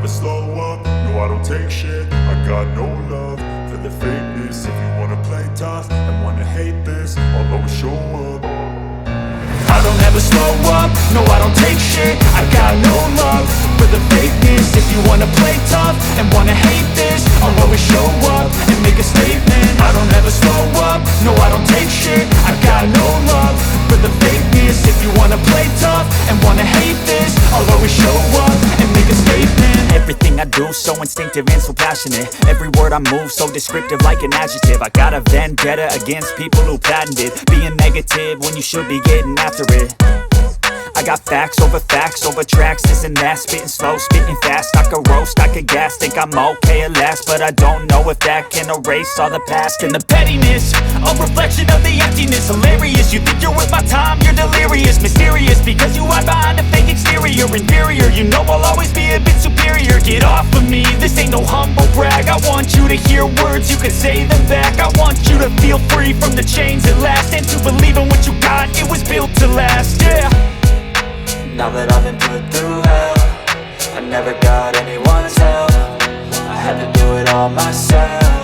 slow up, no I don't take shit. I got no love for the fakeness. If you wanna play tough and wanna hate this, I'll always show up. I don't ever slow up, no I don't take shit. I got no love for the fakeness. If you wanna play tough and wanna hate this, I'll always show up and make a statement. I don't ever slow up, no I don't take shit. I got no love for the fakeness. If you wanna play tough and wanna hate this, I'll always show up and make a statement. Everything I do so instinctive and so passionate. Every word I move so descriptive like an adjective. I got a vendetta against people who patented being negative when you should be getting after it. I got facts over tracks, this and that. Spitting slow, spitting fast, I could roast, I could gas. Think I'm okay at last, but I don't know if that can erase all the past. And the pettiness, a reflection of the emptiness. Hilarious, you think you're worth my time, you're delirious. Mysterious, because you hide behind a fake exterior. Inferior, you know I'll always be a bit superior. Get off of me, this ain't no humble brag. I want you to hear words, you can say them back. I want you to feel free from the chains at last, and to believe in what you got, it was built to last, yeah. Now that I've been put through hell, I never got anyone's help. I had to do it all myself.